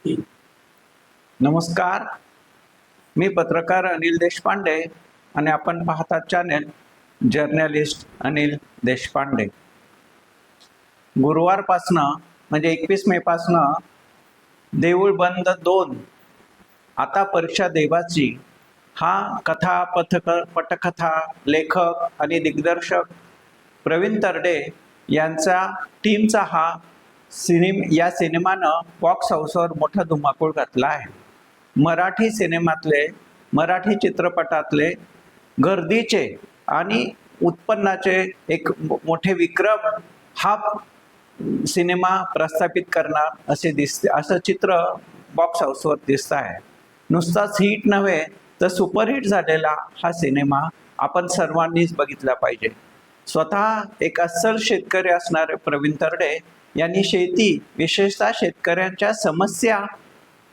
नमस्कार, मी पत्रकार अनिल देशपांडे आणि आपण पाहतात चॅनेल जर्नलिस्ट अनिल देशपांडे. गुरुवारपासनं म्हणजे 21 मे पासनं देऊळ बंद 2 आता परीक्षा देवाची हा कथा पटकथा लेखक आणि दिग्दर्शक प्रवीण तरडे यांचा टीमचा हा या सिनेमानं बॉक्स हाऊसवर मोठा धुमाकूळ घातला आहे. मराठी चित्रपटातले गर्दीचे आणि उत्पन्नाचे एक मोठे विक्रम हा सिनेमा प्रस्थापित करणार असं चित्र बॉक्स हाऊसवर दिसत आहे. नुसताच हिट नव्हे तर सुपरहिट झालेला हा सिनेमा आपण सर्वांनीच बघितला पाहिजे. स्वतः एक अस्सल शेतकरी असणारे प्रवीण तरडे यांनी शेती, विशेषतः शेतकऱ्यांच्या समस्या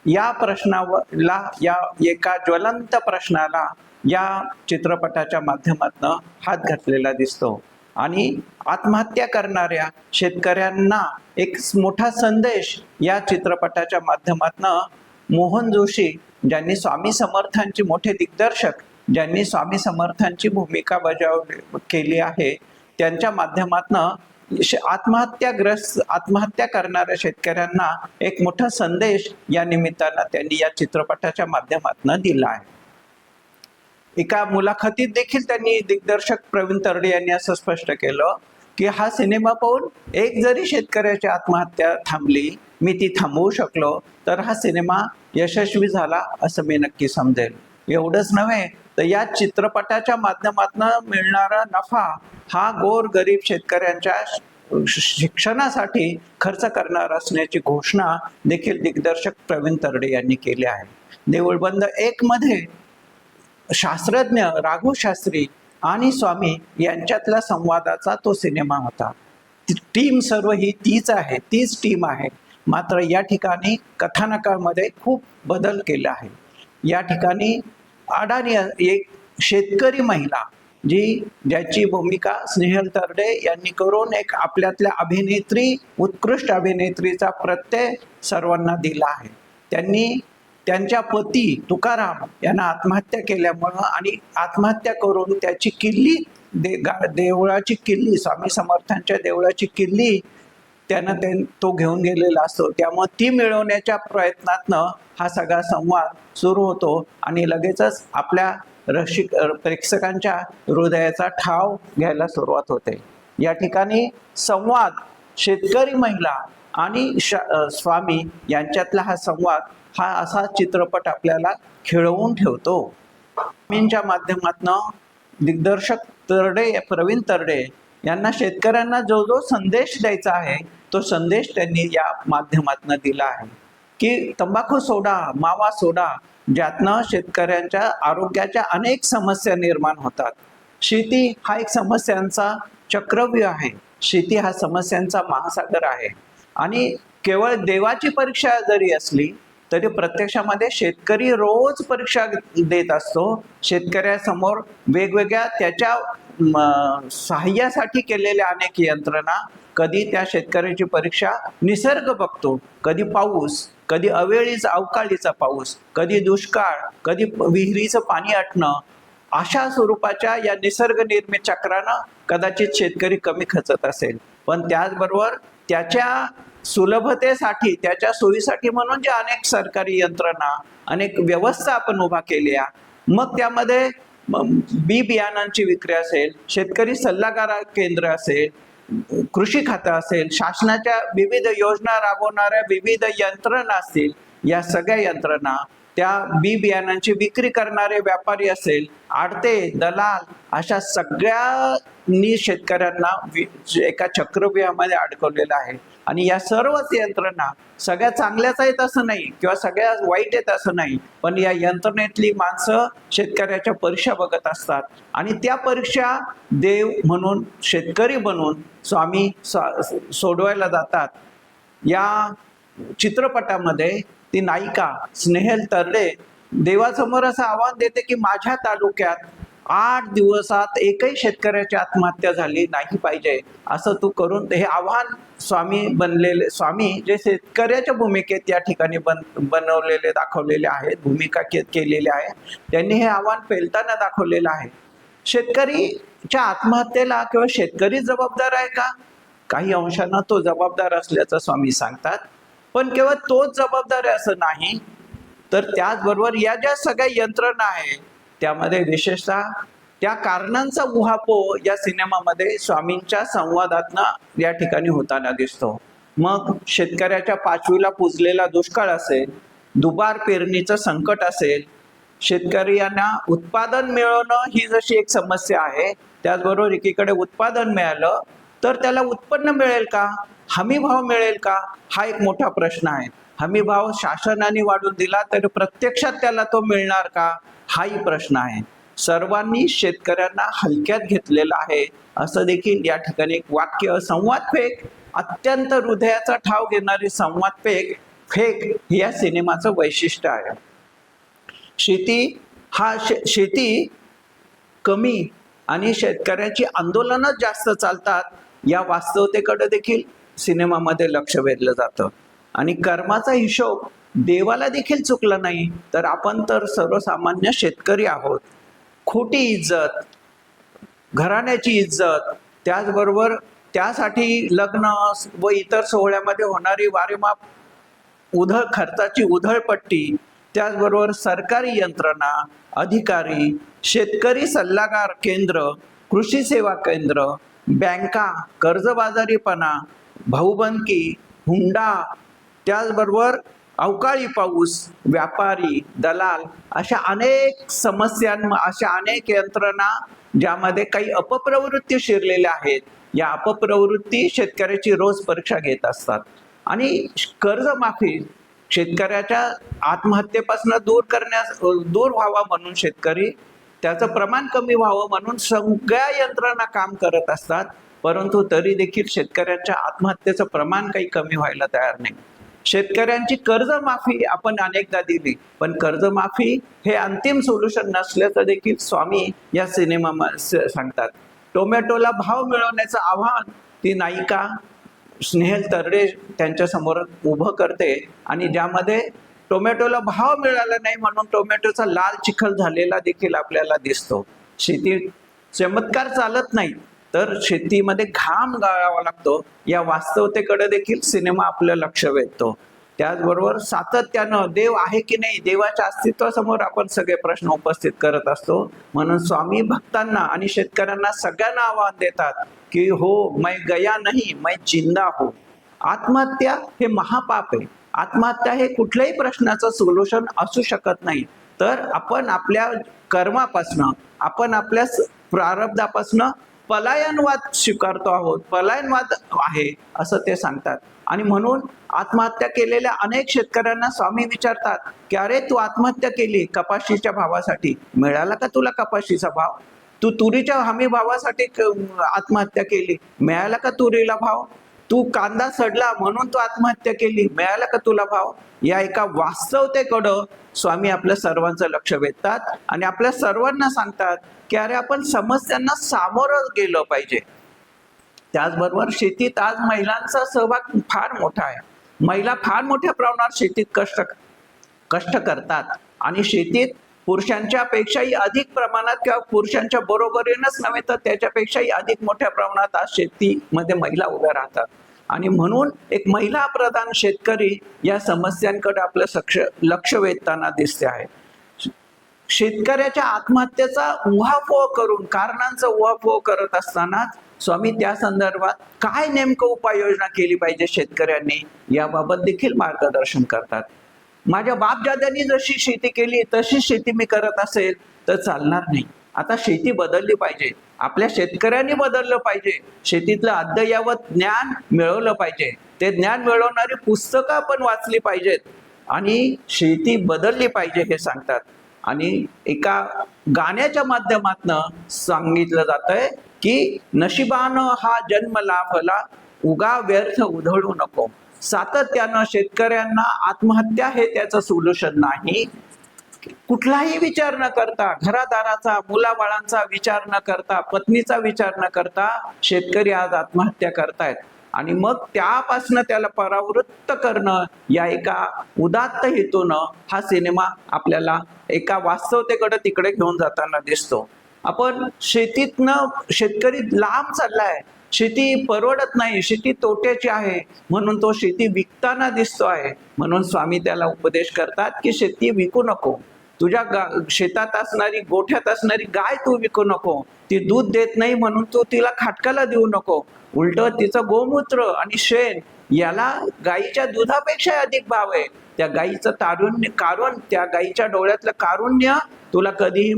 या प्रश्नाला, या एका ज्वलंत प्रश्नाला या चित्रपटाच्या माध्यमातून हात घातलेला दिसतो. आणि आत्महत्या करणाऱ्या शेतकऱ्यांना एक मोठा संदेश या चित्रपटाच्या माध्यमातून मोहन जोशी, ज्यांनी स्वामी समर्थांची मोठे दिग्दर्शक, ज्यांनी स्वामी समर्थांची भूमिका केली आहे, त्यांच्या माध्यमातून आत्महत्या करणाऱ्या शेतकऱ्यांना एक मोठा संदेश या निमित्तानं त्यांनी या चित्रपटाच्या माध्यमातून दिला आहे. एका मुलाखतीत देखील त्यांनी दिग्दर्शक प्रवीण तरडे यांनी असं स्पष्ट केलं की हा सिनेमा पाहून एक जरी शेतकऱ्याची आत्महत्या थांबली, मी ती थांबवू शकलो, तर हा सिनेमा यशस्वी झाला असं मी नक्की समजेल. एवढंच नव्हे तर या चित्रपटाच्या माध्यमातून मिळणारा नफा हा गोरगरीब शेतकऱ्यांच्या शिक्षणासाठी खर्च करणार असण्याची घोषणा देखील दिग्दर्शक प्रवीण तरडे यांनी केली आहे. देऊळ बंद 1 मध्ये शास्त्रज्ञ राघव शास्त्री आणि स्वामी यांच्यातल्या संवादाचा तो सिनेमा होता. टीम सर्व ही तीच टीम आहे. मात्र या ठिकाणी कथानकामध्ये खूप बदल केला आहे. या ठिकाणी अडाणी एक शेतकरी महिला ज्याची भूमिका स्नेहल तरडे यांनी करून एक आपल्यातल्या उत्कृष्ट अभिनेत्रीचा प्रत्यय सर्वांना दिला आहे. त्यांनी त्यांच्या पती तुकाराम यांना आत्महत्या केल्यामुळं आणि आत्महत्या करून त्याची किल्ली, देवळाची किल्ली, स्वामी समर्थांच्या देवळाची किल्ली तो घेऊन गेलेला असतो. त्यामुळे ती मिळवण्याच्या प्रयत्नातनं हा सगळा संवाद सुरू होतो आणि लगेचच आपल्या प्रेक्षकांच्या हृदयाचा ठाव घ्यायला सुरुवात होते. या ठिकाणी संवाद शेतकरी महिला आणि स्वामी यांच्यातला हा संवाद हा असा चित्रपट आपल्याला खिळवून ठेवतो. स्वामींच्या माध्यमातून दिग्दर्शक प्रवीण तरडे यांना शेतकऱ्यांना जो संदेश द्यायचा आहे तो संदेश त्यांनी या माध्यमातून दिला आहे की तंबाखू सोडा, मावा सोडा, ज्यातनं शेतकऱ्यांच्या आरोग्याच्या अनेक समस्या निर्माण होतात. शेती हा एक समस्यांचा चक्रव्यूह आहे. शेती हा समस्यांचा महासागर आहे. आणि केवळ देवाची परीक्षा जरी असली तरी प्रत्यक्षामध्ये शेतकरी रोज परीक्षा देत असतो. शेतकऱ्यासमोर वेगवेगळ्या त्याच्या सहाय्यासाठी केलेल्या अनेक यंत्रणा, कधी त्या शेतकऱ्याची परीक्षा निसर्ग बघतो, कधी पाऊस, कधी अवकाळीचा पाऊस, कधी दुष्काळ, कधी विहिरीचं पाणी आटणं, अशा स्वरूपाच्या या निसर्ग निर्मित चक्रानं कदाचित शेतकरी कमी खचत असेल. पण त्याचबरोबर त्याच्या सुलभतेसाठी, त्याच्या सोयीसाठी म्हणून ज्या अनेक सरकारी यंत्रणा, अनेक व्यवस्था आपण उभा केल्या, मग त्यामध्ये बी बियाणांची विक्री असेल, शेतकरी सल्लागार केंद्र असेल, कृषी खातं असेल, शासनाच्या विविध योजना राबवणाऱ्या विविध यंत्रणा असतील, या सगळ्या यंत्रणा, त्या बी बियाणांची विक्री करणारे व्यापारी असेल, आडते, दलाल, अशा सगळ्यांनी शेतकऱ्यांना एका चक्रव्यूहामध्ये अडकवलेलं आहे. आणि या सर्वच यंत्रणा सगळ्या चांगल्याच आहेत असं नाही किंवा सगळ्या वाईट आहेत असं नाही, पण या यंत्रणेतली माणसं शेतकऱ्याच्या परीक्षा बघत असतात आणि त्या परीक्षा देव म्हणून, शेतकरी बनून स्वामी सोडवायला जातात. या चित्रपटामध्ये ती नायिका स्नेहल तरडे देवासमोर असं आव्हान देते की माझ्या तालुक्यात 8 दिवसात एकही शेतकऱ्याची आत्महत्या झाली नाही पाहिजे असं तू करून हे आव्हान स्वामी बनलेले, स्वामी जे शेतकऱ्याच्या भूमिकेत या ठिकाणी बनवलेले दाखवलेले आहेत, भूमिका केलेली आहे, त्यांनी हे आव्हान पेलताना दाखवलेलं आहे. शेतकरीच्या आत्महत्येला किंवा शेतकरी जबाबदार आहे का? काही अंशांना तो जबाबदार असल्याचं स्वामी सांगतात, पण केवळ तोच जबाबदार आहे असं नाही, तर त्याचबरोबर या ज्या सगळ्या यंत्रणा आहे त्यामध्ये विशेषतः त्या कारणांचा उहापोह या सिनेमामध्ये स्वामींच्या संवादातनं या ठिकाणी होताना दिसतो. मग शेतकऱ्याच्या पाचवीला पुजलेला दुष्काळ असेल, दुबार पेरणीचं संकट असेल, शेतकऱ्यांना उत्पादन मिळवणं ही जशी एक समस्या आहे, त्याचबरोबर एकीकडे उत्पादन मिळालं तर त्याला उत्पन्न मिळेल का, हमी भाव मिळेल का, हा एक मोठा प्रश्न आहे. हमी भाव शासनाने वाढवून दिला तर प्रत्यक्षात त्याला तो मिळणार का, हाही प्रश्न आहे. सर्वांनी शेतकऱ्यांना हलक्यात घेतलेलं आहे असं देखील या ठिकाणी एक वाक्य, संवादफेक, अत्यंत हृदयाचा ठाव घेणारी संवादफेक फेक या सिनेमाचं वैशिष्ट्य आहे. शेती कमी आणि शेतकऱ्याची आंदोलनच जास्त चालतात या वास्तवतेकडे देखील सिनेमामध्ये लक्ष वेधलं जातं. आणि कर्माचा हिशोब देवाला देखील चुकला नाही तर आपण तर सर्वसामान्य शेतकरी आहोत. खोटी इज्जत, घराण्याची इज्जत, त्याचबरोबर त्यासाठी लग्न व इतर सोहळ्यामध्ये होणारी वारेमाप खर्चाची उधळपट्टी, त्याचबरोबर सरकारी यंत्रणा, अधिकारी, शेतकरी सल्लागार केंद्र, कृषी सेवा केंद्र, बँका, कर्जबाजारीपणा, भाऊबंदकी, हुंडा, त्याचबरोबर अवकाळी पाऊस, व्यापारी, दलाल, अशा अनेक अशा अनेक यंत्रणा ज्यामध्ये काही अपप्रवृत्ती शिरलेल्या आहेत. या अपप्रवृत्ती शेतकऱ्याची रोज परीक्षा घेत असतात. आणि कर्जमाफी शेतकऱ्याच्या आत्महत्येपासून दूर व्हावा म्हणून शेतकरी त्याचं प्रमाण कमी व्हावं म्हणून सगळ्या यंत्रणा काम करत असतात, परंतु तरी देखील शेतकऱ्यांच्या आत्महत्येचं प्रमाण काही कमी व्हायला तयार नाही. शेतकऱ्यांची कर्जमाफी आपण अनेकदा दिली, पण कर्जमाफी हे अंतिम सोल्युशन नसल्याचं देखील स्वामी या सिनेमामध्ये सांगतात. टोमॅटोला भाव मिळवण्याचं आव्हान ती नायिका स्नेहल तरडे त्यांच्या समोर उभं करते आणि ज्यामध्ये टोमॅटोला भाव मिळाला नाही म्हणून टोमॅटोचा लाल चिखल झालेला देखील आपल्याला दिसतो. शेती चमत्कार चालत नाही तर शेतीमध्ये घाम गाळावा लागतो या वास्तवतेकडे देखील सिनेमा आपलं लक्ष वेधतो. त्याचबरोबर सातत्यानं देव आहे की नाही, देवाच्या अस्तित्वासमोर आपण सगळे प्रश्न उपस्थित करत असतो. म्हणून स्वामी भक्तांना आणि शेतकऱ्यांना सगळ्यांना आव्हान देतात की हो, मैं गया नहीं, मैं जिंदा हूं. आत्महत्या हे महापाप आहे. आत्महत्या हे कुठल्याही प्रश्नाचं सोल्युशन असू शकत नाही. तर आपण आपल्या कर्मापासनं, आपण आपल्या प्रारब्धापासनं पलायनवाद स्वीकारतो आहोत, पलायनवाद आहे असं ते सांगतात. आणि म्हणून आत्महत्या केलेल्या अनेक शेतकऱ्यांना स्वामी विचारतात की अरे, तू आत्महत्या केली कपाशीच्या भावासाठी, मिळाला का तुला कपाशीचा भाव? तू तुरीच्या हमी भावासाठी आत्महत्या केली, मिळाला का तुरीला भाव? तू कांदा सडला म्हणून तू आत्महत्या केली, मिळाला का तुला भाव? या एका वास्तवतेकडं स्वामी आपल्या सर्वांचं लक्ष वेधतात आणि आपल्या सर्वांना सांगतात की अरे, आपण समस्यांना सामोरं गेलं पाहिजे. त्याचबरोबर शेतीत आज महिलांचा सहभाग फार मोठा आहे. महिला फार मोठ्या प्रमाणात शेतीत कष्ट करतात आणि शेतीत पुरुषांच्या पेक्षाही अधिक प्रमाणात किंवा पुरुषांच्या बरोबरीनंच नव्हे तर त्याच्यापेक्षाही अधिक मोठ्या प्रमाणात आज शेतीमध्ये महिला उभ्या राहतात. आणि म्हणून एक महिला प्रधान शेतकरी या समस्यांकडे आपलं लक्ष वेधताना दिसते आहे. शेतकऱ्याच्या आत्महत्येचा उहापोह करून, कारणांचा उहापोह करत असतानाच स्वामी त्या संदर्भात काय नेमकं उपाययोजना केली पाहिजे शेतकऱ्यांनी याबाबत देखील मार्गदर्शन करतात. माझ्या बापदाद्यांनी जशी शेती केली तशी शेती मी करत असेल तर चालणार नाही. आता शेती बदलली पाहिजे, आपल्या शेतकऱ्यांनी बदललं पाहिजे, शेतीतलं अद्ययावत ज्ञान मिळवलं पाहिजे, ते ज्ञान मिळवणारी पुस्तकं आपण वाचली पाहिजेत आणि शेती बदलली पाहिजे हे सांगतात. आणि एका गाण्याच्या माध्यमातनं सांगितलं जातंय की नशिबानं हा जन्म लाभला, उगा व्यर्थ उधळू नको. सातत्यानं शेतकऱ्यांना आत्महत्या हे त्याचं सोल्युशन नाही, कुठलाही विचार न करता, घरादाराचा, मुलाबाळांचा विचार न करता, पत्नीचा विचार न करता शेतकरी आज आत्महत्या करतायत. आणि मग त्यापासनं त्याला परावृत्त करणं या एका उदात्त हेतूनं हा सिनेमा आपल्याला एका वास्तवतेकडे तिकडे घेऊन जाताना दिसतो. आपण शेतीतनं शेतकरी लांब चाललाय, शेती परवडत नाही, शेती तोट्याची आहे म्हणून तो शेती विकताना दिसतो आहे. म्हणून स्वामी त्याला उपदेश करतात की शेती विकू नको, तुझ्या शेतात असणारी, गोठ्यात असणारी गाय तू विकू नको, ती दूध देत नाही म्हणून तू तिला खाटकाला देऊ नको, उलट तिचं गोमूत्र आणि शेण याला गायीच्या दुधापेक्षा अधिक भाव आहे. त्या गायीचं तारुण्य कारण, त्या गायीच्या डोळ्यातलं कारुण्य तुला कधीही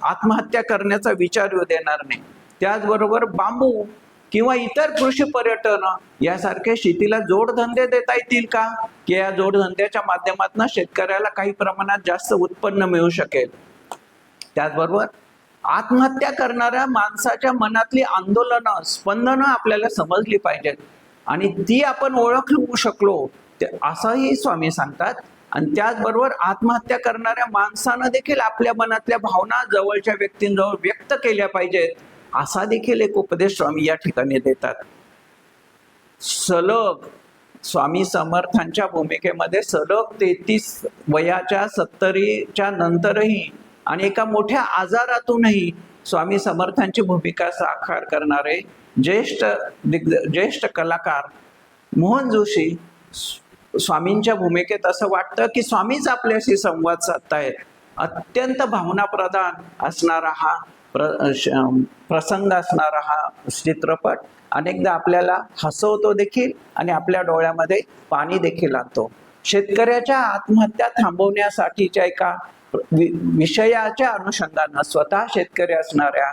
आत्महत्या करण्याचा विचार येऊ देणार नाही. त्याचबरोबर बांबू किंवा इतर कृषी पर्यटन यासारखे शेतीला जोडधंदे देता येतील का, की या जोडधंद्याच्या माध्यमातून शेतकऱ्याला काही प्रमाणात जास्त उत्पन्न मिळू शकेल. त्याचबरोबर आत्महत्या करणाऱ्या माणसाच्या मनातली आंदोलनं, स्पंदनं आपल्याला समजली पाहिजेत आणि ती आपण ओळखू शकलो असंही स्वामी सांगतात. आणि त्याचबरोबर आत्महत्या करणाऱ्या माणसानं देखील आपल्या मनातल्या भावना जवळच्या व्यक्तींजवळ व्यक्त केल्या पाहिजेत, असा देखील एक उपदेश स्वामी या ठिकाणी देतात. सलग स्वामी समर्थांच्या भूमिकेमध्ये सलग 33 वयाच्या 70च्या नंतरही आणि एका मोठ्या आजारातूनही स्वामी समर्थांची भूमिका साकार करणारे ज्येष्ठ कलाकार मोहन जोशी स्वामींच्या भूमिकेत असं वाटतं की स्वामीच आपल्याशी संवाद साधतायत. अत्यंत भावनाप्रधान असणारा हा प्रसंग असणारा हा चित्रपट अनेकदा आपल्याला हसवतो देखील आणि आपल्या डोळ्यामध्ये पाणी देखील आणतो. शेतकऱ्याच्या आत्महत्या थांबवण्यासाठीच्या एका विषयाच्या अनुषंगानं स्वतः शेतकरी असणाऱ्या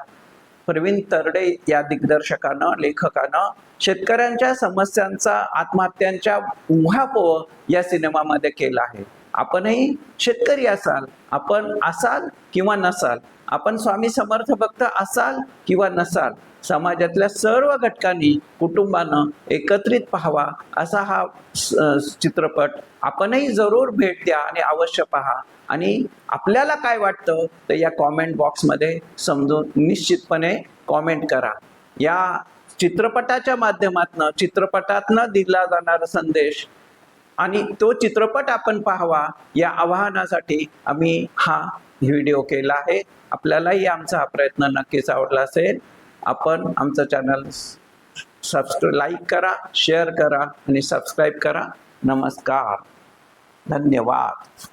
प्रवीण तरडे या दिग्दर्शकानं, लेखकानं शेतकऱ्यांच्या समस्यांचा, आत्महत्यांच्या उहापोह या सिनेमामध्ये केला आहे. आपणही शेतकरी असाल, आपण असाल किंवा नसाल, आपण स्वामी समर्थ भक्त असाल किंवा नसाल, समाजातल्या सर्व घटकांनी, कुटुंबानं एकत्रित पाहावा असा हा चित्रपट आपणही जरूर भेट द्या आणि अवश्य पहा. आणि आपल्याला काय वाटतं तर या कॉमेंट बॉक्समध्ये समजून निश्चितपणे कॉमेंट करा. या चित्रपटाच्या माध्यमातून, चित्रपटातनं दिला जाणारा संदेश आणि तो चित्रपट आपण पाहावा या आवाहनासाठी आम्ही हा व्हिडिओ केला आहे. आपल्यालाही आमचा हा प्रयत्न नक्कीच आवडला असेल. आपण आमचं चॅनल लाईक करा, शेअर करा आणि सबस्क्राईब करा. नमस्कार, धन्यवाद.